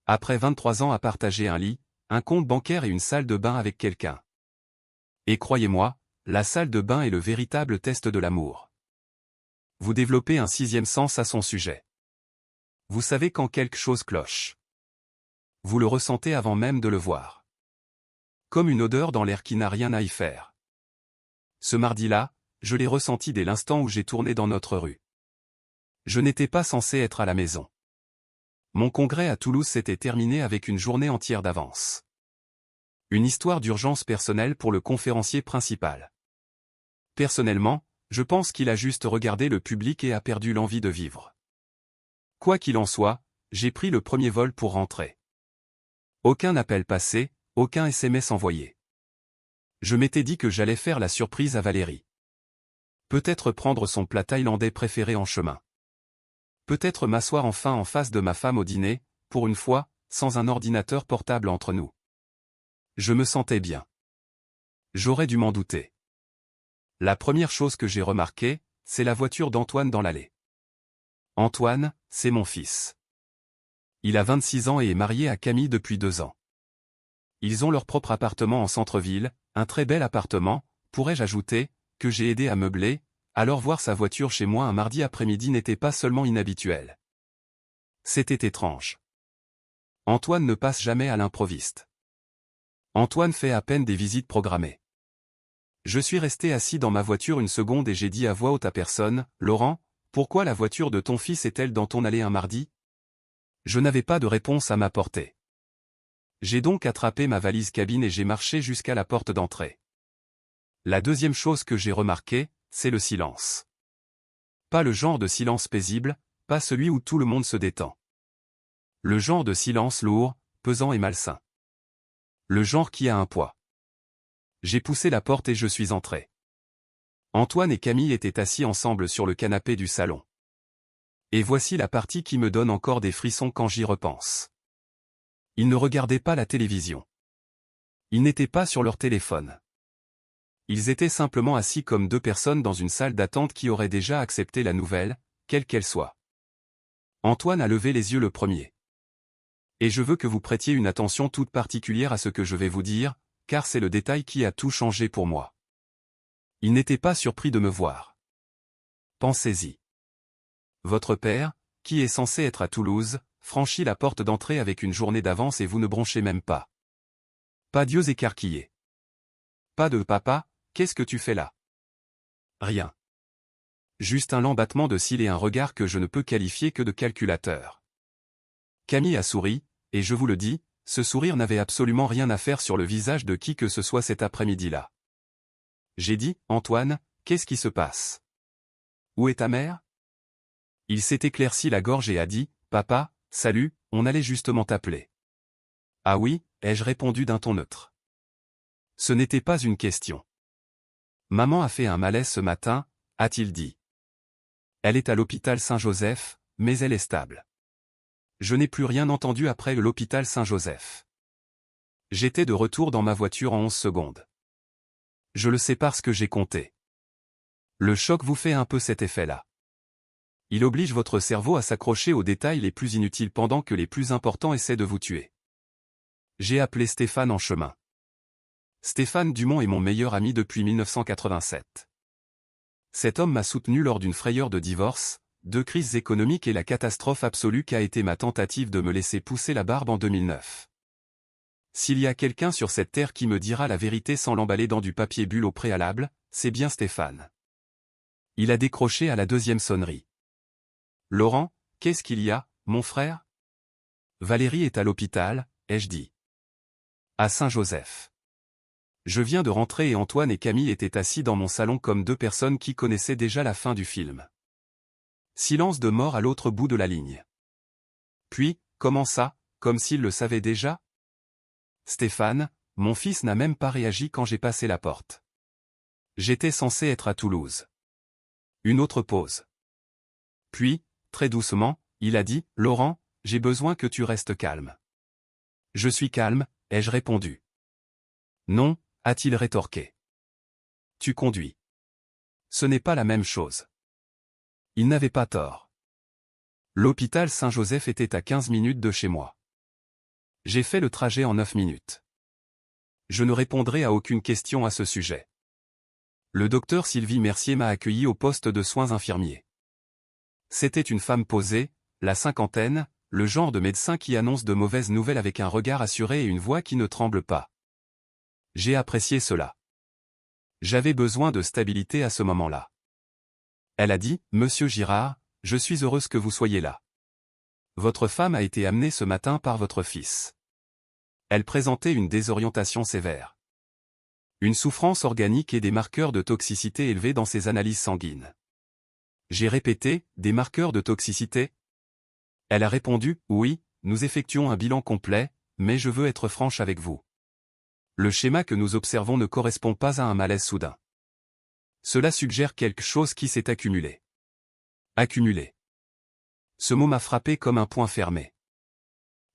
Après 23 ans à partager un lit, un compte bancaire et une salle de bain avec quelqu'un. Et croyez-moi, la salle de bain est le véritable test de l'amour. Vous développez un sixième sens à son sujet. Vous savez quand quelque chose cloche. Vous le ressentez avant même de le voir. Comme une odeur dans l'air qui n'a rien à y faire. Ce mardi-là, je l'ai ressenti dès l'instant où j'ai tourné dans notre rue. Je n'étais pas censé être à la maison. Mon congrès à Toulouse s'était terminé avec une journée entière d'avance. Une histoire d'urgence personnelle pour le conférencier principal. Personnellement, je pense qu'il a juste regardé le public et a perdu l'envie de vivre. Quoi qu'il en soit, j'ai pris le premier vol pour rentrer. Aucun appel passé, aucun SMS envoyé. Je m'étais dit que j'allais faire la surprise à Valérie. Peut-être prendre son plat thaïlandais préféré en chemin. Peut-être m'asseoir enfin en face de ma femme au dîner, pour une fois, sans un ordinateur portable entre nous. Je me sentais bien. J'aurais dû m'en douter. La première chose que j'ai remarquée, c'est la voiture d'Antoine dans l'allée. Antoine, c'est mon fils. Il a 26 ans et est marié à Camille depuis 2 ans. Ils ont leur propre appartement en centre-ville, un très bel appartement, pourrais-je ajouter, que j'ai aidé à meubler, alors voir sa voiture chez moi un mardi après-midi n'était pas seulement inhabituel. C'était étrange. Antoine ne passe jamais à l'improviste. Antoine fait à peine des visites programmées. Je suis resté assis dans ma voiture une seconde et j'ai dit à voix haute à personne, « Laurent, pourquoi la voiture de ton fils est-elle dans ton allée un mardi ?» Je n'avais pas de réponse à m'apporter. J'ai donc attrapé ma valise cabine et j'ai marché jusqu'à la porte d'entrée. La deuxième chose que j'ai remarquée, c'est le silence. Pas le genre de silence paisible, pas celui où tout le monde se détend. Le genre de silence lourd, pesant et malsain. Le genre qui a un poids. J'ai poussé la porte et je suis entré. Antoine et Camille étaient assis ensemble sur le canapé du salon. Et voici la partie qui me donne encore des frissons quand j'y repense. Ils ne regardaient pas la télévision. Ils n'étaient pas sur leur téléphone. Ils étaient simplement assis comme 2 personnes dans une salle d'attente qui auraient déjà accepté la nouvelle, quelle qu'elle soit. Antoine a levé les yeux le premier. Et je veux que vous prêtiez une attention toute particulière à ce que je vais vous dire, car c'est le détail qui a tout changé pour moi. Il n'était pas surpris de me voir. Pensez-y. Votre père, qui est censé être à Toulouse, franchit la porte d'entrée avec une journée d'avance et vous ne bronchez même pas. Pas d'yeux écarquillés. Pas de « Papa, qu'est-ce que tu fais là ?» Rien. Juste un lent battement de cils et un regard que je ne peux qualifier que de calculateur. Camille a souri, et je vous le dis, ce sourire n'avait absolument rien à faire sur le visage de qui que ce soit cet après-midi-là. J'ai dit, « Antoine, qu'est-ce qui se passe ? Où est ta mère ?» Il s'est éclairci la gorge et a dit, « Papa, salut, on allait justement t'appeler. » Ah oui, ai-je répondu d'un ton neutre. Ce n'était pas une question. Maman a fait un malaise ce matin, a-t-il dit. Elle est à l'hôpital Saint-Joseph, mais elle est stable. Je n'ai plus rien entendu après l'hôpital Saint-Joseph. J'étais de retour dans ma voiture en 11 secondes. Je le sais parce que j'ai compté. Le choc vous fait un peu cet effet-là. Il oblige votre cerveau à s'accrocher aux détails les plus inutiles pendant que les plus importants essaient de vous tuer. J'ai appelé Stéphane en chemin. Stéphane Dumont est mon meilleur ami depuis 1987. Cet homme m'a soutenu lors d'une frayeur de divorce, 2 crises économiques et la catastrophe absolue qu'a été ma tentative de me laisser pousser la barbe en 2009. S'il y a quelqu'un sur cette terre qui me dira la vérité sans l'emballer dans du papier bulle au préalable, c'est bien Stéphane. Il a décroché à la 2e sonnerie. « Laurent, qu'est-ce qu'il y a, mon frère ?» Valérie est à l'hôpital, ai-je dit. À Saint-Joseph. Je viens de rentrer et Antoine et Camille étaient assis dans mon salon comme 2 personnes qui connaissaient déjà la fin du film. Silence de mort à l'autre bout de la ligne. Puis, comment ça, comme s'ils le savaient déjà ? Stéphane, mon fils n'a même pas réagi quand j'ai passé la porte. J'étais censé être à Toulouse. Une autre pause. Puis, très doucement, il a dit, « Laurent, j'ai besoin que tu restes calme. » Je suis calme, ai-je répondu. Non, a-t-il rétorqué. Tu conduis. Ce n'est pas la même chose. Il n'avait pas tort. L'hôpital Saint-Joseph était à 15 minutes de chez moi. J'ai fait le trajet en 9 minutes. Je ne répondrai à aucune question à ce sujet. Le docteur Sylvie Mercier m'a accueilli au poste de soins infirmiers. C'était une femme posée, la cinquantaine, le genre de médecin qui annonce de mauvaises nouvelles avec un regard assuré et une voix qui ne tremble pas. J'ai apprécié cela. J'avais besoin de stabilité à ce moment-là. Elle a dit, « Monsieur Girard, je suis heureuse que vous soyez là. Votre femme a été amenée ce matin par votre fils. Elle présentait une désorientation sévère. Une souffrance organique et des marqueurs de toxicité élevés dans ses analyses sanguines. » J'ai répété, « Des marqueurs de toxicité ?» Elle a répondu, « Oui, nous effectuons un bilan complet, mais je veux être franche avec vous. Le schéma que nous observons ne correspond pas à un malaise soudain. Cela suggère quelque chose qui s'est accumulé. » Accumulé. Ce mot m'a frappé comme un poing fermé.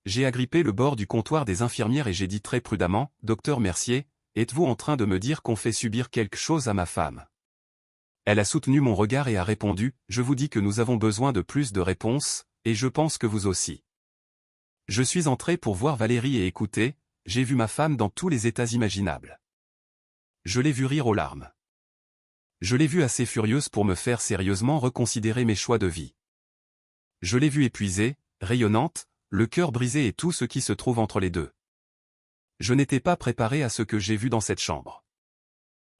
J'ai agrippé le bord du comptoir des infirmières et j'ai dit très prudemment, « Docteur Mercier, êtes-vous en train de me dire qu'on fait subir quelque chose à ma femme ?» Elle a soutenu mon regard et a répondu, « Je vous dis que nous avons besoin de plus de réponses, et je pense que vous aussi. » Je suis entré pour voir Valérie et écouter, j'ai vu ma femme dans tous les états imaginables. Je l'ai vue rire aux larmes. Je l'ai vue assez furieuse pour me faire sérieusement reconsidérer mes choix de vie. Je l'ai vue épuisée, rayonnante, le cœur brisé et tout ce qui se trouve entre les deux. Je n'étais pas préparé à ce que j'ai vu dans cette chambre.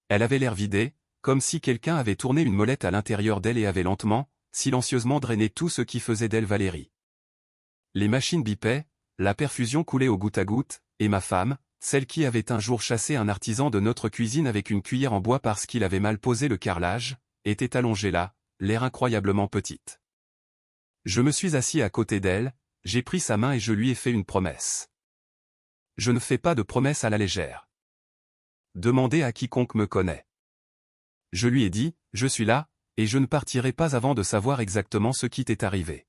Elle avait l'air vidée, comme si quelqu'un avait tourné une molette à l'intérieur d'elle et avait lentement, silencieusement drainé tout ce qui faisait d'elle Valérie. Les machines bipaient, la perfusion coulait au goutte à goutte, et ma femme, celle qui avait un jour chassé un artisan de notre cuisine avec une cuillère en bois parce qu'il avait mal posé le carrelage, était allongée là, l'air incroyablement petite. Je me suis assis à côté d'elle, j'ai pris sa main et je lui ai fait une promesse. Je ne fais pas de promesses à la légère. Demandez à quiconque me connaît. Je lui ai dit, je suis là, et je ne partirai pas avant de savoir exactement ce qui t'est arrivé.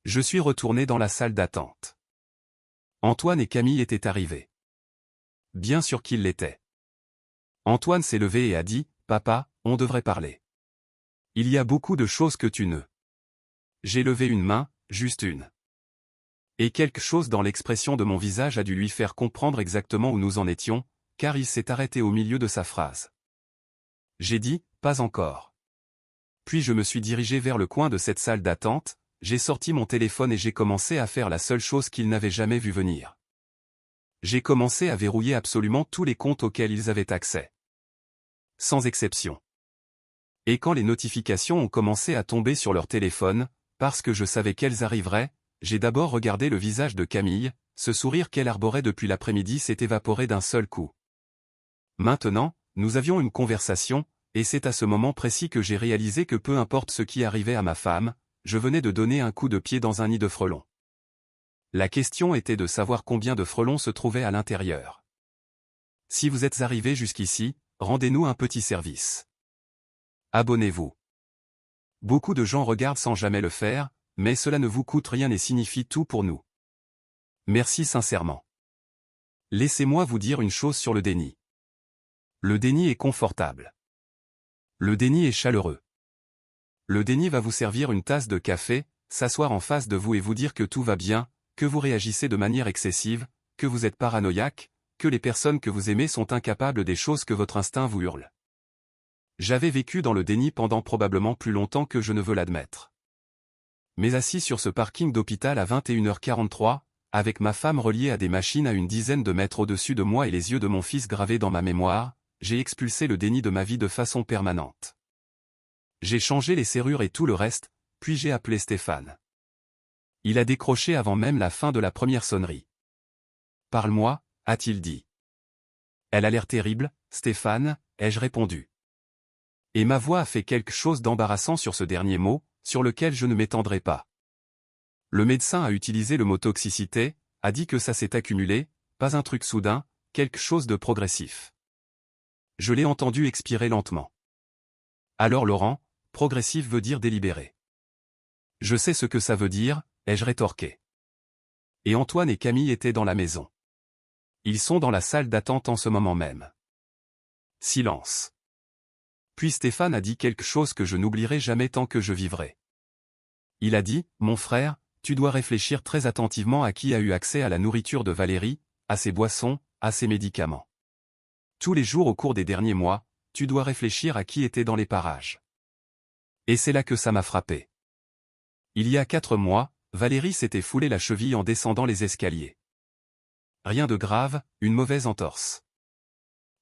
Je suis retourné dans la salle d'attente. Antoine et Camille étaient arrivés. Bien sûr qu'ils l'étaient. Antoine s'est levé et a dit, « Papa, on devrait parler. Il y a beaucoup de choses que tu ne... » J'ai levé une main, juste une. Et quelque chose dans l'expression de mon visage a dû lui faire comprendre exactement où nous en étions, car il s'est arrêté au milieu de sa phrase. J'ai dit, « Pas encore. » Puis je me suis dirigé vers le coin de cette salle d'attente, j'ai sorti mon téléphone et j'ai commencé à faire la seule chose qu'ils n'avaient jamais vu venir. J'ai commencé à verrouiller absolument tous les comptes auxquels ils avaient accès. Sans exception. Et quand les notifications ont commencé à tomber sur leur téléphone, parce que je savais qu'elles arriveraient, j'ai d'abord regardé le visage de Camille, ce sourire qu'elle arborait depuis l'après-midi s'est évaporé d'un seul coup. Maintenant, nous avions une conversation, et c'est à ce moment précis que j'ai réalisé que peu importe ce qui arrivait à ma femme, je venais de donner un coup de pied dans un nid de frelons. La question était de savoir combien de frelons se trouvaient à l'intérieur. Si vous êtes arrivé jusqu'ici, rendez-nous un petit service. Abonnez-vous. Beaucoup de gens regardent sans jamais le faire, mais cela ne vous coûte rien et signifie tout pour nous. Merci sincèrement. Laissez-moi vous dire une chose sur le déni. Le déni est confortable. Le déni est chaleureux. Le déni va vous servir une tasse de café, s'asseoir en face de vous et vous dire que tout va bien, que vous réagissez de manière excessive, que vous êtes paranoïaque, que les personnes que vous aimez sont incapables des choses que votre instinct vous hurle. J'avais vécu dans le déni pendant probablement plus longtemps que je ne veux l'admettre. Mais assis sur ce parking d'hôpital à 21h43, avec ma femme reliée à des machines à une dizaine de mètres au-dessus de moi et les yeux de mon fils gravés dans ma mémoire, j'ai expulsé le déni de ma vie de façon permanente. J'ai changé les serrures et tout le reste, puis j'ai appelé Stéphane. Il a décroché avant même la fin de la première sonnerie. « Parle-moi » a-t-il dit. « Elle a l'air terrible, Stéphane » ai-je répondu. Et ma voix a fait quelque chose d'embarrassant sur ce dernier mot, sur lequel je ne m'étendrai pas. Le médecin a utilisé le mot toxicité, a dit que ça s'est accumulé, pas un truc soudain, quelque chose de progressif. Je l'ai entendu expirer lentement. Alors Laurent, progressif veut dire délibéré. Je sais ce que ça veut dire, ai-je rétorqué. Et Antoine et Camille étaient dans la maison. Ils sont dans la salle d'attente en ce moment même. Silence. Puis Stéphane a dit quelque chose que je n'oublierai jamais tant que je vivrai. Il a dit, « Mon frère, tu dois réfléchir très attentivement à qui a eu accès à la nourriture de Valérie, à ses boissons, à ses médicaments. Tous les jours au cours des derniers mois, tu dois réfléchir à qui était dans les parages. Et c'est là que ça m'a frappé. Il y a 4 mois, Valérie s'était foulé la cheville en descendant les escaliers. Rien de grave, une mauvaise entorse.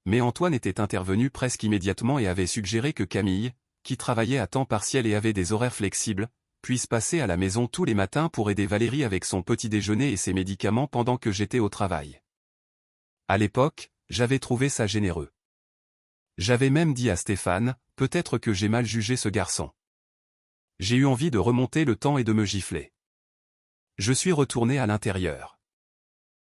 Mais Antoine était intervenu presque immédiatement et avait suggéré que Camille, qui travaillait à temps partiel et avait des horaires flexibles, puisse passer à la maison tous les matins pour aider Valérie avec son petit déjeuner et ses médicaments pendant que j'étais au travail. À l'époque, j'avais trouvé ça généreux. J'avais même dit à Stéphane, peut-être que j'ai mal jugé ce garçon. J'ai eu envie de remonter le temps et de me gifler. Je suis retourné à l'intérieur.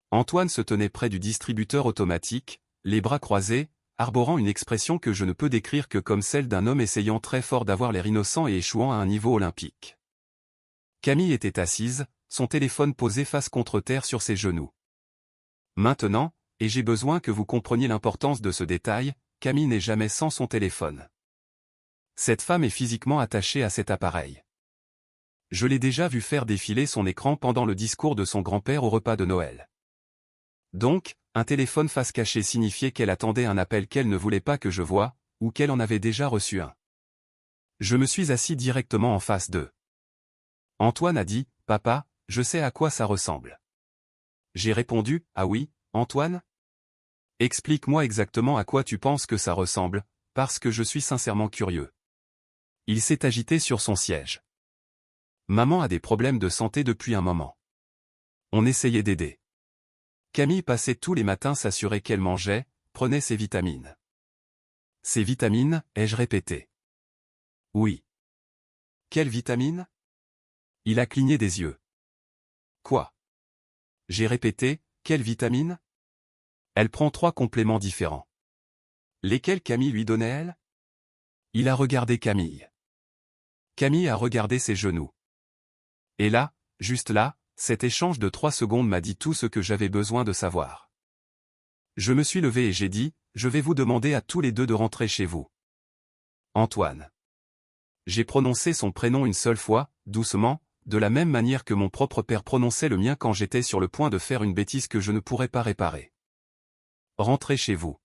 Antoine se tenait près du distributeur automatique, les bras croisés, arborant une expression que je ne peux décrire que comme celle d'un homme essayant très fort d'avoir l'air innocent et échouant à un niveau olympique. Camille était assise, son téléphone posé face contre terre sur ses genoux. Maintenant, et j'ai besoin que vous compreniez l'importance de ce détail, Camille n'est jamais sans son téléphone. Cette femme est physiquement attachée à cet appareil. Je l'ai déjà vu faire défiler son écran pendant le discours de son grand-père au repas de Noël. Donc, un téléphone face cachée signifiait qu'elle attendait un appel qu'elle ne voulait pas que je voie, ou qu'elle en avait déjà reçu un. Je me suis assis directement en face d'eux. Antoine a dit, « Papa, je sais à quoi ça ressemble. » J'ai répondu, « Ah oui, Antoine ? Explique-moi exactement à quoi tu penses que ça ressemble, parce que je suis sincèrement curieux. » Il s'est agité sur son siège. Maman a des problèmes de santé depuis un moment. On essayait d'aider. Camille passait tous les matins s'assurer qu'elle mangeait, prenait ses vitamines. Ses vitamines, ai-je répété. Oui. Quelles vitamines ? Il a cligné des yeux. Quoi ? J'ai répété, quelles vitamines ? Elle prend 3 compléments différents. Lesquels Camille lui donnait elle ? Il a regardé Camille. Camille a regardé ses genoux. Et là, juste là, cet échange de 3 secondes m'a dit tout ce que j'avais besoin de savoir. Je me suis levé et j'ai dit, je vais vous demander à tous les deux de rentrer chez vous. Antoine. J'ai prononcé son prénom une seule fois, doucement, de la même manière que mon propre père prononçait le mien quand j'étais sur le point de faire une bêtise que je ne pourrais pas réparer. Rentrez chez vous.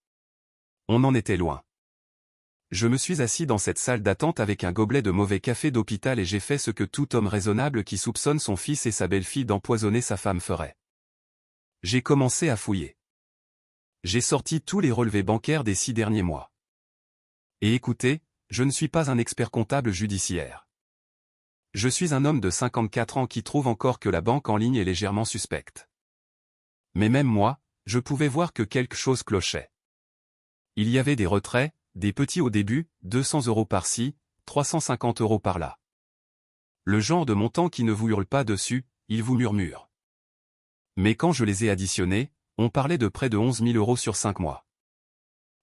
On en était loin. Je me suis assis dans cette salle d'attente avec un gobelet de mauvais café d'hôpital et j'ai fait ce que tout homme raisonnable qui soupçonne son fils et sa belle-fille d'empoisonner sa femme ferait. J'ai commencé à fouiller. J'ai sorti tous les relevés bancaires des 6 derniers mois. Et écoutez, je ne suis pas un expert comptable judiciaire. Je suis un homme de 54 ans qui trouve encore que la banque en ligne est légèrement suspecte. Mais même moi, je pouvais voir que quelque chose clochait. Il y avait des retraits, des petits au début, 200 € par-ci, 350 € par-là. Le genre de montant qui ne vous hurle pas dessus, il vous murmure. Mais quand je les ai additionnés, on parlait de près de 11 000 € sur 5 mois.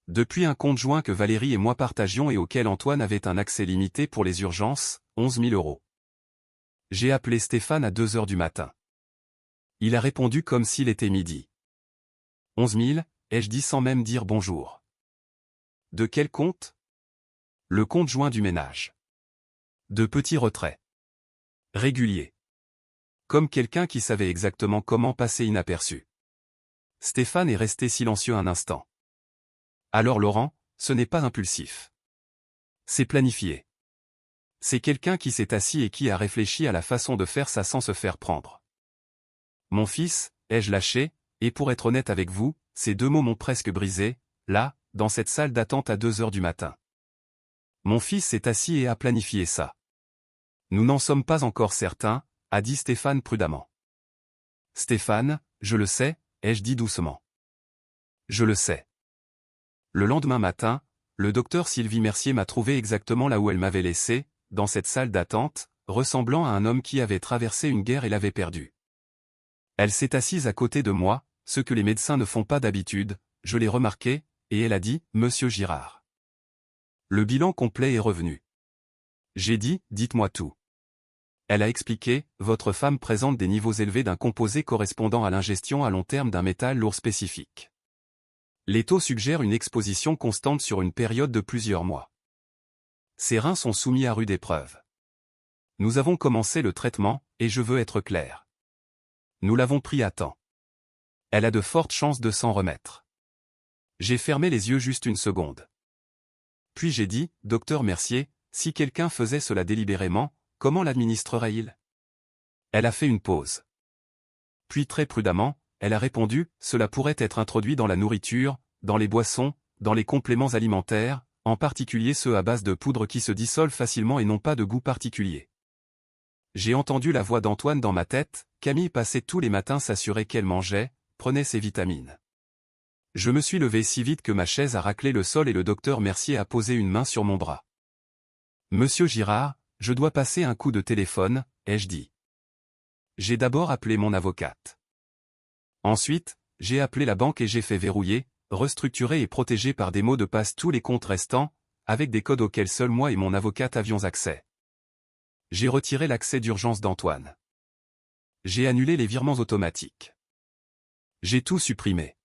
Depuis un compte joint que Valérie et moi partagions et auquel Antoine avait un accès limité pour les urgences, 11 000 €. J'ai appelé Stéphane à 2 h du matin. Il a répondu comme s'il était midi. 11 000, ai-je dit sans même dire bonjour. De quel compte ? Le compte joint du ménage. De petits retraits. Réguliers. Comme quelqu'un qui savait exactement comment passer inaperçu. Stéphane est resté silencieux un instant. Alors Laurent, ce n'est pas impulsif. C'est planifié. C'est quelqu'un qui s'est assis et qui a réfléchi à la façon de faire ça sans se faire prendre. Mon fils, ai-je lâché, et pour être honnête avec vous, ces 2 mots m'ont presque brisé, là, dans cette salle d'attente à 2 h du matin. Mon fils s'est assis et a planifié ça. Nous n'en sommes pas encore certains, a dit Stéphane prudemment. Stéphane, je le sais, ai-je dit doucement. Je le sais. Le lendemain matin, le docteur Sylvie Mercier m'a trouvé exactement là où elle m'avait laissé, dans cette salle d'attente, ressemblant à un homme qui avait traversé une guerre et l'avait perdu. Elle s'est assise à côté de moi, ce que les médecins ne font pas d'habitude, je l'ai remarqué, et elle a dit, « Monsieur Girard. » Le bilan complet est revenu. J'ai dit, « Dites-moi tout. » Elle a expliqué, « Votre femme présente des niveaux élevés d'un composé correspondant à l'ingestion à long terme d'un métal lourd spécifique. Les taux suggèrent une exposition constante sur une période de plusieurs mois. Ses reins sont soumis à rude épreuve. Nous avons commencé le traitement, et je veux être clair. Nous l'avons pris à temps. Elle a de fortes chances de s'en remettre. J'ai fermé les yeux juste une seconde. Puis j'ai dit, docteur Mercier, si quelqu'un faisait cela délibérément, comment l'administrerait-il? Elle a fait une pause. Puis très prudemment, elle a répondu, cela pourrait être introduit dans la nourriture, dans les boissons, dans les compléments alimentaires, en particulier ceux à base de poudre qui se dissolvent facilement et n'ont pas de goût particulier. J'ai entendu la voix d'Antoine dans ma tête, Camille passait tous les matins s'assurer qu'elle mangeait, prenait ses vitamines. Je me suis levé si vite que ma chaise a raclé le sol et le docteur Mercier a posé une main sur mon bras. Monsieur Girard, je dois passer un coup de téléphone, ai-je dit. J'ai d'abord appelé mon avocate. Ensuite, j'ai appelé la banque et j'ai fait verrouiller, restructurer et protéger par des mots de passe tous les comptes restants, avec des codes auxquels seul moi et mon avocate avions accès. J'ai retiré l'accès d'urgence d'Antoine. J'ai annulé les virements automatiques. J'ai tout supprimé.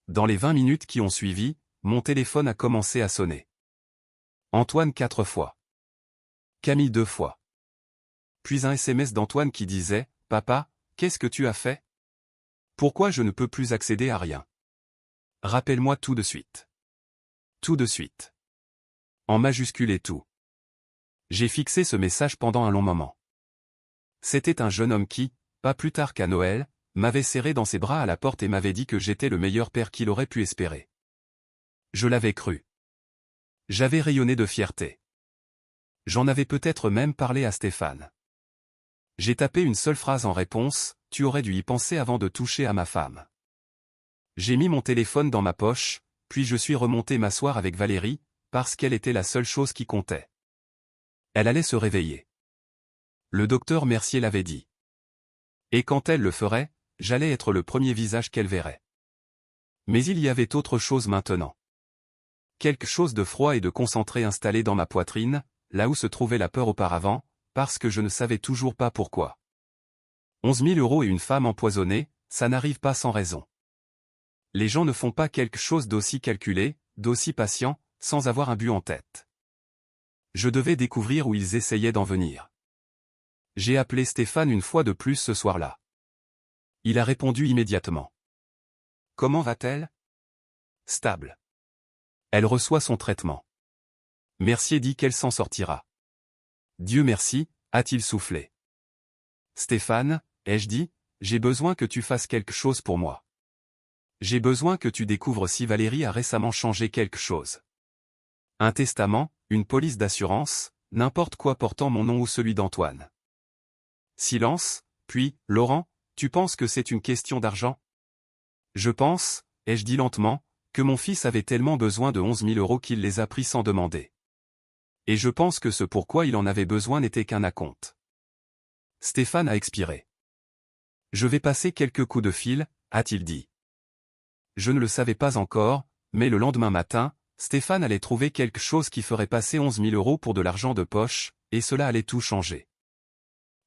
Dans les 20 minutes qui ont suivi, mon téléphone a commencé à sonner. Antoine 4 fois. Camille 2 fois. Puis un SMS d'Antoine qui disait « Papa, qu'est-ce que tu as fait? Pourquoi je ne peux plus accéder à rien? Rappelle-moi tout de suite. » Tout de suite. En majuscule et tout. J'ai fixé ce message pendant un long moment. C'était un jeune homme qui, pas plus tard qu'à Noël, m'avait serré dans ses bras à la porte et m'avait dit que j'étais le meilleur père qu'il aurait pu espérer. Je l'avais cru. J'avais rayonné de fierté. J'en avais peut-être même parlé à Stéphane. J'ai tapé une seule phrase en réponse, « Tu aurais dû y penser avant de toucher à ma femme. » J'ai mis mon téléphone dans ma poche, puis je suis remonté m'asseoir avec Valérie, parce qu'elle était la seule chose qui comptait. Elle allait se réveiller. Le docteur Mercier l'avait dit. Et quand elle le ferait, j'allais être le premier visage qu'elle verrait. Mais il y avait autre chose maintenant. Quelque chose de froid et de concentré installé dans ma poitrine, là où se trouvait la peur auparavant, parce que je ne savais toujours pas pourquoi. 11 000 € et une femme empoisonnée, ça n'arrive pas sans raison. Les gens ne font pas quelque chose d'aussi calculé, d'aussi patient, sans avoir un but en tête. Je devais découvrir où ils essayaient d'en venir. J'ai appelé Stéphane une fois de plus ce soir-là. Il a répondu immédiatement. Comment va-t-elle? Stable. Elle reçoit son traitement. Mercier dit qu'elle s'en sortira. Dieu merci, a-t-il soufflé. Stéphane, ai-je dit, j'ai besoin que tu fasses quelque chose pour moi. J'ai besoin que tu découvres si Valérie a récemment changé quelque chose. Un testament, une police d'assurance, n'importe quoi portant mon nom ou celui d'Antoine. Silence, puis, Laurent, tu penses que c'est une question d'argent? Je pense, ai-je dit lentement, que mon fils avait tellement besoin de 11 000 € qu'il les a pris sans demander. Et je pense que ce pourquoi il en avait besoin n'était qu'un acompte. Stéphane a expiré. Je vais passer quelques coups de fil, a-t-il dit. Je ne le savais pas encore, mais le lendemain matin, Stéphane allait trouver quelque chose qui ferait passer 11 000 € pour de l'argent de poche, et cela allait tout changer.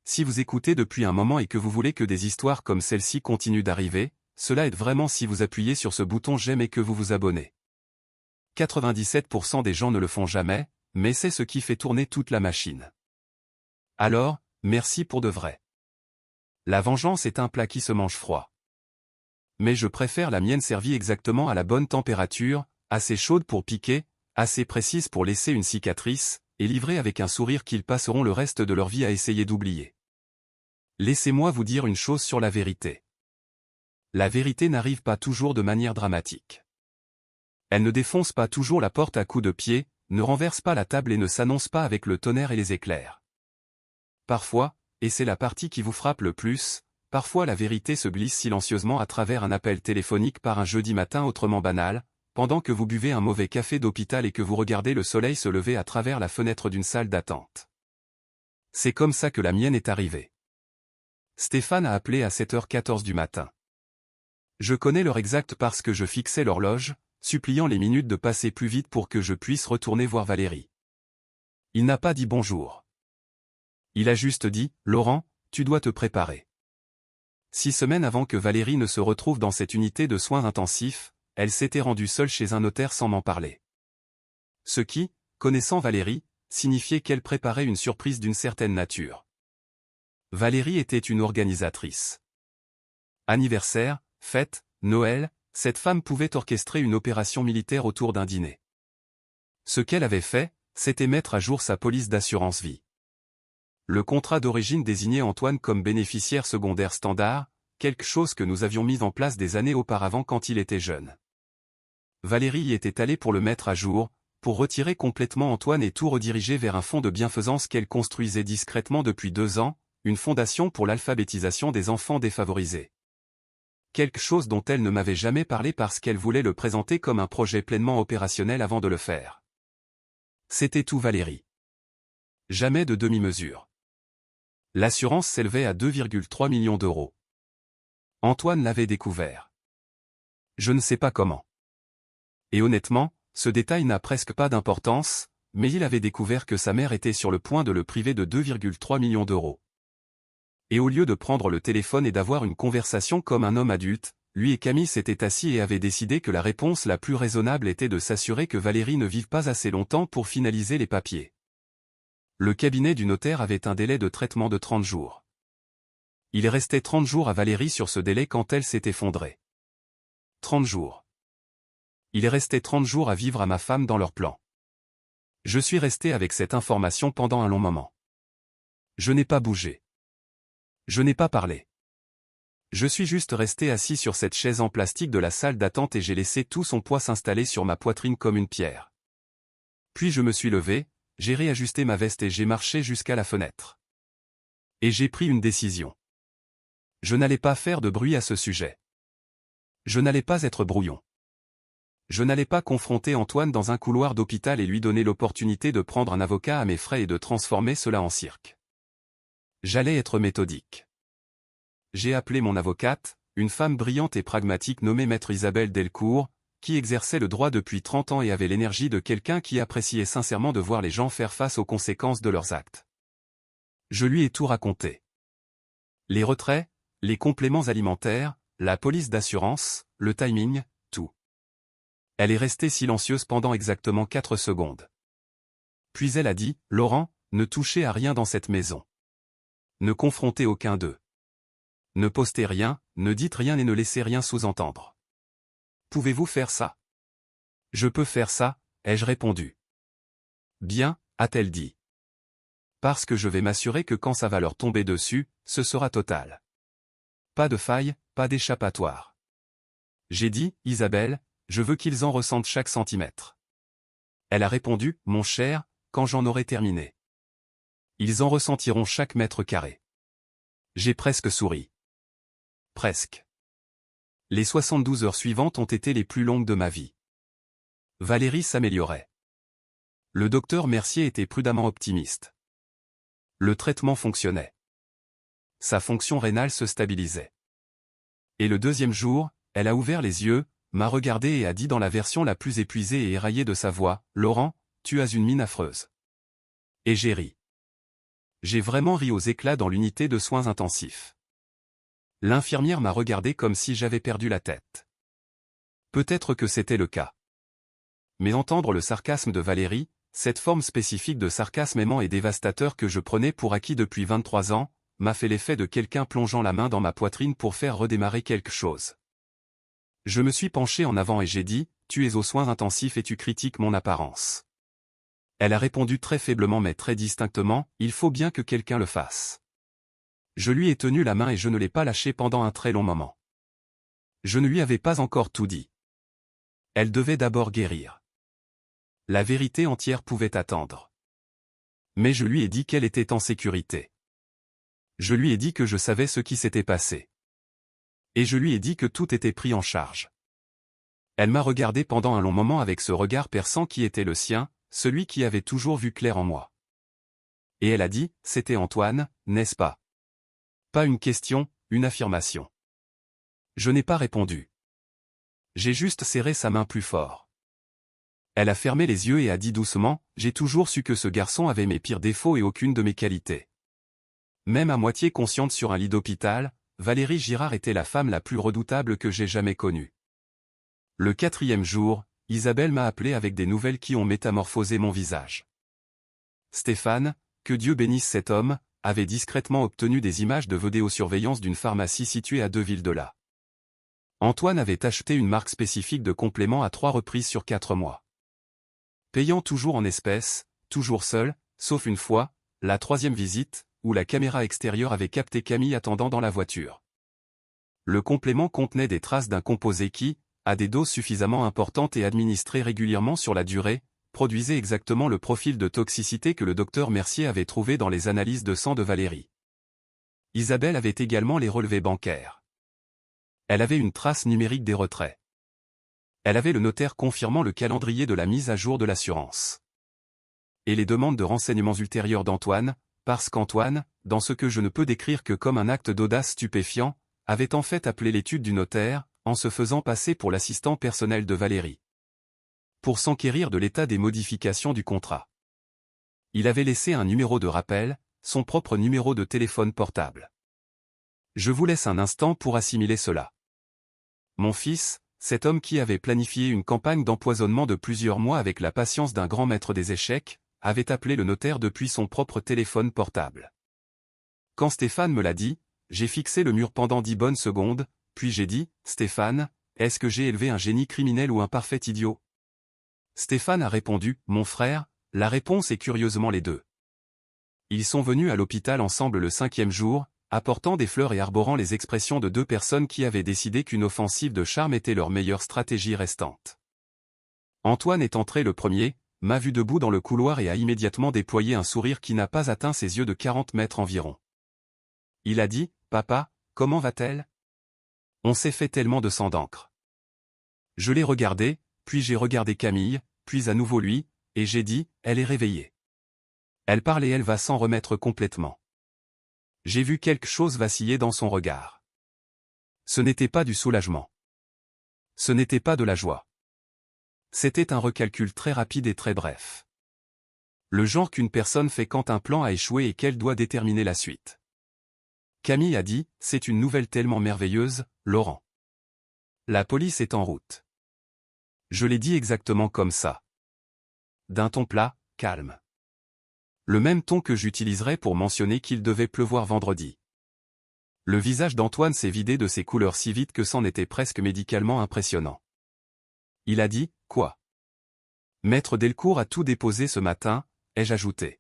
Si vous écoutez depuis un moment et que vous voulez que des histoires comme celle-ci continuent d'arriver, cela aide vraiment si vous appuyez sur ce bouton j'aime et que vous vous abonnez. 97% des gens ne le font jamais, mais c'est ce qui fait tourner toute la machine. Alors, merci pour de vrai. La vengeance est un plat qui se mange froid. Mais je préfère la mienne servie exactement à la bonne température, assez chaude pour piquer, assez précise pour laisser une cicatrice, et livrée avec un sourire qu'ils passeront le reste de leur vie à essayer d'oublier. Laissez-moi vous dire une chose sur la vérité. La vérité n'arrive pas toujours de manière dramatique. Elle ne défonce pas toujours la porte à coups de pied, ne renverse pas la table et ne s'annonce pas avec le tonnerre et les éclairs. Parfois, et c'est la partie qui vous frappe le plus, parfois la vérité se glisse silencieusement à travers un appel téléphonique par un jeudi matin autrement banal, pendant que vous buvez un mauvais café d'hôpital et que vous regardez le soleil se lever à travers la fenêtre d'une salle d'attente. C'est comme ça que la mienne est arrivée. Stéphane a appelé à 7h14 du matin. Je connais l'heure exacte parce que je fixais l'horloge, suppliant les minutes de passer plus vite pour que je puisse retourner voir Valérie. Il n'a pas dit bonjour. Il a juste dit, Laurent, tu dois te préparer. 6 semaines avant que Valérie ne se retrouve dans cette unité de soins intensifs, elle s'était rendue seule chez un notaire sans m'en parler. Ce qui, connaissant Valérie, signifiait qu'elle préparait une surprise d'une certaine nature. Valérie était une organisatrice. Anniversaire, fête, Noël, cette femme pouvait orchestrer une opération militaire autour d'un dîner. Ce qu'elle avait fait, c'était mettre à jour sa police d'assurance vie. Le contrat d'origine désignait Antoine comme bénéficiaire secondaire standard, quelque chose que nous avions mis en place des années auparavant quand il était jeune. Valérie y était allée pour le mettre à jour, pour retirer complètement Antoine et tout rediriger vers un fonds de bienfaisance qu'elle construisait discrètement depuis 2 ans, une fondation pour l'alphabétisation des enfants défavorisés. Quelque chose dont elle ne m'avait jamais parlé parce qu'elle voulait le présenter comme un projet pleinement opérationnel avant de le faire. C'était tout Valérie. Jamais de demi-mesure. L'assurance s'élevait à 2,3 millions d'euros. Antoine l'avait découvert. Je ne sais pas comment. Et honnêtement, ce détail n'a presque pas d'importance, mais il avait découvert que sa mère était sur le point de le priver de 2,3 millions d'euros. Et au lieu de prendre le téléphone et d'avoir une conversation comme un homme adulte, lui et Camille s'étaient assis et avaient décidé que la réponse la plus raisonnable était de s'assurer que Valérie ne vive pas assez longtemps pour finaliser les papiers. Le cabinet du notaire avait un délai de traitement de 30 jours. Il restait 30 jours à Valérie sur ce délai quand elle s'est effondrée. 30 jours. Il restait 30 jours à vivre à ma femme dans leur plan. Je suis resté avec cette information pendant un long moment. Je n'ai pas bougé. Je n'ai pas parlé. Je suis juste resté assis sur cette chaise en plastique de la salle d'attente et j'ai laissé tout son poids s'installer sur ma poitrine comme une pierre. Puis je me suis levé, j'ai réajusté ma veste et j'ai marché jusqu'à la fenêtre. Et j'ai pris une décision. Je n'allais pas faire de bruit à ce sujet. Je n'allais pas être brouillon. Je n'allais pas confronter Antoine dans un couloir d'hôpital et lui donner l'opportunité de prendre un avocat à mes frais et de transformer cela en cirque. J'allais être méthodique. J'ai appelé mon avocate, une femme brillante et pragmatique nommée Maître Isabelle Delcourt, qui exerçait le droit depuis 30 ans et avait l'énergie de quelqu'un qui appréciait sincèrement de voir les gens faire face aux conséquences de leurs actes. Je lui ai tout raconté. Les retraits, les compléments alimentaires, la police d'assurance, le timing, tout. Elle est restée silencieuse pendant exactement 4 secondes. Puis elle a dit, « Laurent, ne touchez à rien dans cette maison. Ne confrontez aucun d'eux. Ne postez rien, ne dites rien et ne laissez rien sous-entendre. Pouvez-vous faire ça ? » « Je peux faire ça, ai-je répondu. »« Bien, a-t-elle dit. Parce que je vais m'assurer que quand ça va leur tomber dessus, ce sera total. Pas de faille, pas d'échappatoire. » J'ai dit, « Isabelle, je veux qu'ils en ressentent chaque centimètre. » Elle a répondu, « Mon cher, quand j'en aurai terminé. Ils en ressentiront chaque mètre carré. » J'ai presque souri. Presque. Les 72 heures suivantes ont été les plus longues de ma vie. Valérie s'améliorait. Le docteur Mercier était prudemment optimiste. Le traitement fonctionnait. Sa fonction rénale se stabilisait. Et le 2e jour, elle a ouvert les yeux, m'a regardé et a dit dans la version la plus épuisée et éraillée de sa voix, « Laurent, tu as une mine affreuse. » Et j'ai ri. J'ai vraiment ri aux éclats dans l'unité de soins intensifs. L'infirmière m'a regardé comme si j'avais perdu la tête. Peut-être que c'était le cas. Mais entendre le sarcasme de Valérie, cette forme spécifique de sarcasme aimant et dévastateur que je prenais pour acquis depuis 23 ans, m'a fait l'effet de quelqu'un plongeant la main dans ma poitrine pour faire redémarrer quelque chose. Je me suis penché en avant et j'ai dit, « Tu es aux soins intensifs et tu critiques mon apparence. » Elle a répondu très faiblement mais très distinctement, « Il faut bien que quelqu'un le fasse. » Je lui ai tenu la main et je ne l'ai pas lâchée pendant un très long moment. Je ne lui avais pas encore tout dit. Elle devait d'abord guérir. La vérité entière pouvait attendre. Mais je lui ai dit qu'elle était en sécurité. Je lui ai dit que je savais ce qui s'était passé. Et je lui ai dit que tout était pris en charge. Elle m'a regardé pendant un long moment avec ce regard perçant qui était le sien, celui qui avait toujours vu clair en moi. Et elle a dit, « C'était Antoine, n'est-ce pas ?» Pas une question, une affirmation. Je n'ai pas répondu. J'ai juste serré sa main plus fort. Elle a fermé les yeux et a dit doucement, « J'ai toujours su que ce garçon avait mes pires défauts et aucune de mes qualités. » Même à moitié consciente sur un lit d'hôpital, Valérie Girard était la femme la plus redoutable que j'ai jamais connue. Le 4e jour, Isabelle m'a appelé avec des nouvelles qui ont métamorphosé mon visage. « Stéphane, que Dieu bénisse cet homme, avait discrètement obtenu des images de vidéosurveillance d'une pharmacie située à 2 villes de là. Antoine avait acheté une marque spécifique de compléments à 3 reprises sur 4 mois. Payant toujours en espèces, toujours seul, sauf une fois, la 3e visite, où la caméra extérieure avait capté Camille attendant dans la voiture. Le complément contenait des traces d'un composé qui, à des doses suffisamment importantes et administrées régulièrement sur la durée, produisait exactement le profil de toxicité que le docteur Mercier avait trouvé dans les analyses de sang de Valérie. Isabelle avait également les relevés bancaires. Elle avait une trace numérique des retraits. Elle avait le notaire confirmant le calendrier de la mise à jour de l'assurance. Et les demandes de renseignements ultérieurs d'Antoine, parce qu'Antoine, dans ce que je ne peux décrire que comme un acte d'audace stupéfiant, avait en fait appelé l'étude du notaire, en se faisant passer pour l'assistant personnel de Valérie. Pour s'enquérir de l'état des modifications du contrat. Il avait laissé un numéro de rappel, son propre numéro de téléphone portable. Je vous laisse un instant pour assimiler cela. Mon fils, cet homme qui avait planifié une campagne d'empoisonnement de plusieurs mois avec la patience d'un grand maître des échecs, avait appelé le notaire depuis son propre téléphone portable. Quand Stéphane me l'a dit, j'ai fixé le mur pendant 10 bonnes secondes, puis j'ai dit, « Stéphane, est-ce que j'ai élevé un génie criminel ou un parfait idiot ?» Stéphane a répondu, « Mon frère, la réponse est curieusement les deux. » Ils sont venus à l'hôpital ensemble le 5e jour, apportant des fleurs et arborant les expressions de 2 personnes qui avaient décidé qu'une offensive de charme était leur meilleure stratégie restante. Antoine est entré le premier, m'a vu debout dans le couloir et a immédiatement déployé un sourire qui n'a pas atteint ses yeux de 40 mètres environ. Il a dit, « Papa, comment va-t-elle ? On s'est fait tellement de sang d'encre. » Je l'ai regardé, puis j'ai regardé Camille, puis à nouveau lui, et j'ai dit, « Elle est réveillée. Elle parle et elle va s'en remettre complètement. » J'ai vu quelque chose vaciller dans son regard. Ce n'était pas du soulagement. Ce n'était pas de la joie. C'était un recalcul très rapide et très bref. Le genre qu'une personne fait quand un plan a échoué et qu'elle doit déterminer la suite. Camille a dit, « C'est une nouvelle tellement merveilleuse, Laurent. La police est en route. » Je l'ai dit exactement comme ça. D'un ton plat, calme. Le même ton que j'utiliserais pour mentionner qu'il devait pleuvoir vendredi. Le visage d'Antoine s'est vidé de ses couleurs si vite que c'en était presque médicalement impressionnant. Il a dit, « Quoi ? Maître Delcourt a tout déposé ce matin, ai-je ajouté.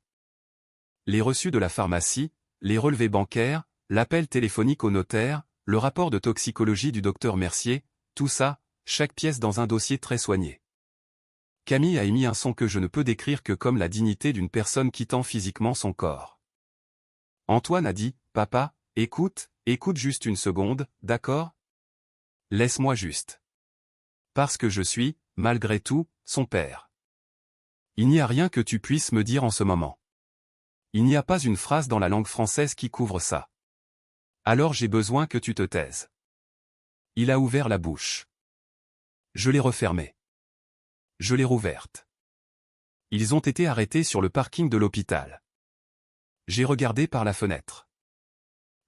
Les reçus de la pharmacie, les relevés bancaires, l'appel téléphonique au notaire, le rapport de toxicologie du docteur Mercier, tout ça, chaque pièce dans un dossier très soigné. » Camille a émis un son que je ne peux décrire que comme la dignité d'une personne quittant physiquement son corps. Antoine a dit, « Papa, écoute juste une seconde, d'accord ? Laisse-moi juste. Parce que je suis, malgré tout, son père. Il n'y a rien que tu puisses me dire en ce moment. Il n'y a pas une phrase dans la langue française qui couvre ça. Alors j'ai besoin que tu te taises. » Il a ouvert la bouche. Je l'ai refermée. Je l'ai rouverte. Ils ont été arrêtés sur le parking de l'hôpital. J'ai regardé par la fenêtre.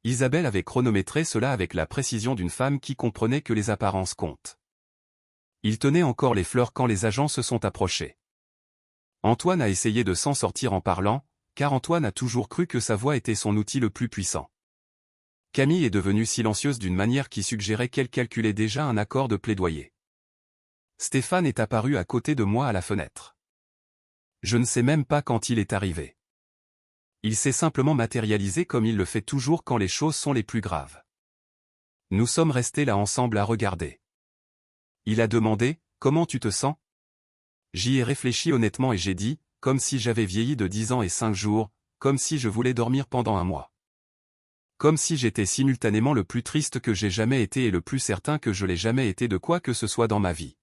Isabelle avait chronométré cela avec la précision d'une femme qui comprenait que les apparences comptent. Il tenait encore les fleurs quand les agents se sont approchés. Antoine a essayé de s'en sortir en parlant, car Antoine a toujours cru que sa voix était son outil le plus puissant. Camille est devenue silencieuse d'une manière qui suggérait qu'elle calculait déjà un accord de plaidoyer. Stéphane est apparu à côté de moi à la fenêtre. Je ne sais même pas quand il est arrivé. Il s'est simplement matérialisé comme il le fait toujours quand les choses sont les plus graves. Nous sommes restés là ensemble à regarder. Il a demandé, « Comment tu te sens ?» J'y ai réfléchi honnêtement et j'ai dit, comme si j'avais vieilli de 10 ans et 5 jours, comme si je voulais dormir pendant un mois. Comme si j'étais simultanément le plus triste que j'ai jamais été et le plus certain que je l'ai jamais été de quoi que ce soit dans ma vie.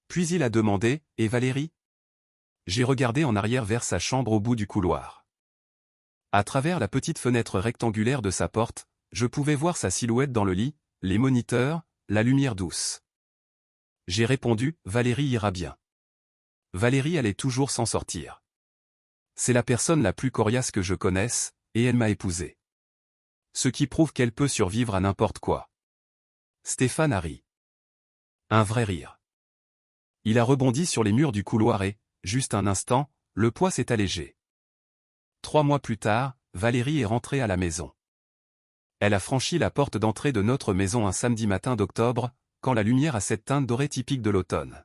Puis il a demandé, « Et Valérie ?» J'ai regardé en arrière vers sa chambre au bout du couloir. À travers la petite fenêtre rectangulaire de sa porte, je pouvais voir sa silhouette dans le lit, les moniteurs, la lumière douce. J'ai répondu, « Valérie ira bien. Valérie allait toujours s'en sortir. C'est la personne la plus coriace que je connaisse, et elle m'a épousé. Ce qui prouve qu'elle peut survivre à n'importe quoi. » Stéphane a ri. Un vrai rire. Il a rebondi sur les murs du couloir et, juste un instant, le poids s'est allégé. 3 mois plus tard, Valérie est rentrée à la maison. Elle a franchi la porte d'entrée de notre maison un samedi matin d'octobre, quand la lumière a cette teinte dorée typique de l'automne.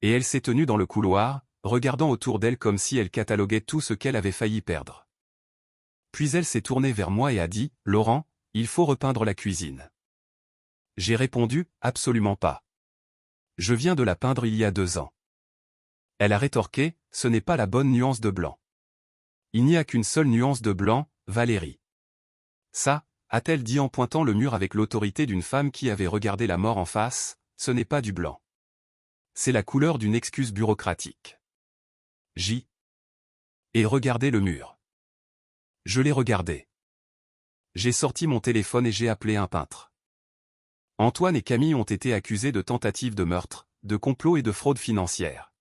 Et elle s'est tenue dans le couloir, regardant autour d'elle comme si elle cataloguait tout ce qu'elle avait failli perdre. Puis elle s'est tournée vers moi et a dit « Laurent, il faut repeindre la cuisine. » J'ai répondu « Absolument pas. Je viens de la peindre il y a 2 ans. » Elle a rétorqué « Ce n'est pas la bonne nuance de blanc. » Il n'y a qu'une seule nuance de blanc, Valérie. Ça, a-t-elle dit en pointant le mur avec l'autorité d'une femme qui avait regardé la mort en face, ce n'est pas du blanc. C'est la couleur d'une excuse bureaucratique. Et regardez le mur. Je l'ai regardé. J'ai sorti mon téléphone et j'ai appelé un peintre. Antoine et Camille ont été accusés de tentative de meurtre, de complot et de fraude financière.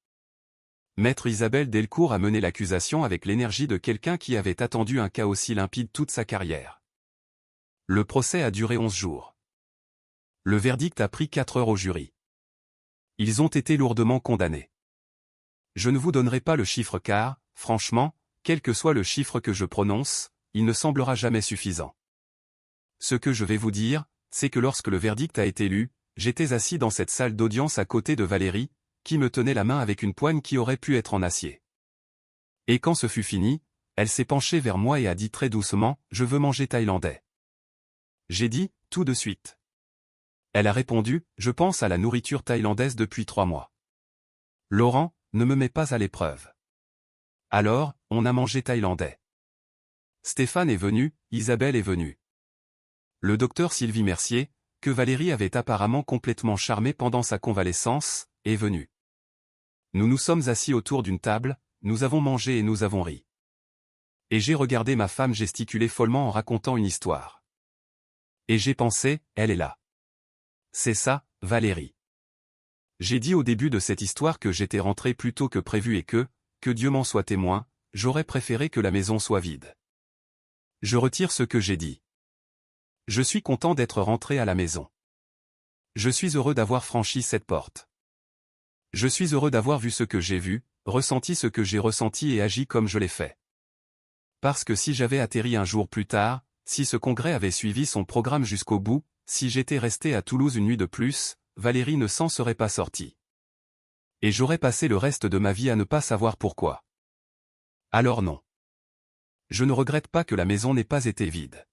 Maître Isabelle Delcourt a mené l'accusation avec l'énergie de quelqu'un qui avait attendu un cas aussi limpide toute sa carrière. Le procès a duré 11 jours. Le verdict a pris 4 heures au jury. Ils ont été lourdement condamnés. Je ne vous donnerai pas le chiffre car, franchement, quel que soit le chiffre que je prononce, il ne semblera jamais suffisant. Ce que je vais vous dire, c'est que lorsque le verdict a été lu, j'étais assis dans cette salle d'audience à côté de Valérie, qui me tenait la main avec une poigne qui aurait pu être en acier. Et quand ce fut fini, elle s'est penchée vers moi et a dit très doucement « Je veux manger thaïlandais ». J'ai dit « Tout de suite ». Elle a répondu « Je pense à la nourriture thaïlandaise depuis 3 mois. Laurent, ne me mets pas à l'épreuve. » Alors, on a mangé thaïlandais. Stéphane est venu, Isabelle est venue. Le docteur Sylvie Mercier, que Valérie avait apparemment complètement charmé pendant sa convalescence, est venu. Nous nous sommes assis autour d'une table, nous avons mangé et nous avons ri. Et j'ai regardé ma femme gesticuler follement en racontant une histoire. Et j'ai pensé, elle est là. C'est ça, Valérie. J'ai dit au début de cette histoire que j'étais rentré plus tôt que prévu et que Dieu m'en soit témoin, j'aurais préféré que la maison soit vide. Je retire ce que j'ai dit. Je suis content d'être rentré à la maison. Je suis heureux d'avoir franchi cette porte. Je suis heureux d'avoir vu ce que j'ai vu, ressenti ce que j'ai ressenti et agi comme je l'ai fait. Parce que si j'avais atterri un jour plus tard, si ce congrès avait suivi son programme jusqu'au bout, si j'étais resté à Toulouse une nuit de plus, Valérie ne s'en serait pas sortie. Et j'aurais passé le reste de ma vie à ne pas savoir pourquoi. Alors non. Je ne regrette pas que la maison n'ait pas été vide.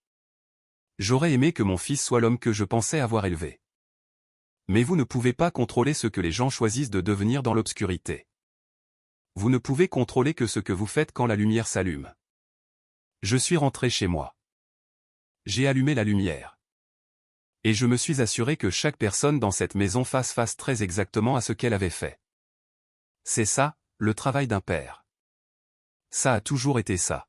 J'aurais aimé que mon fils soit l'homme que je pensais avoir élevé. Mais vous ne pouvez pas contrôler ce que les gens choisissent de devenir dans l'obscurité. Vous ne pouvez contrôler que ce que vous faites quand la lumière s'allume. Je suis rentré chez moi. J'ai allumé la lumière. Et je me suis assuré que chaque personne dans cette maison fasse face très exactement à ce qu'elle avait fait. C'est ça, le travail d'un père. Ça a toujours été ça.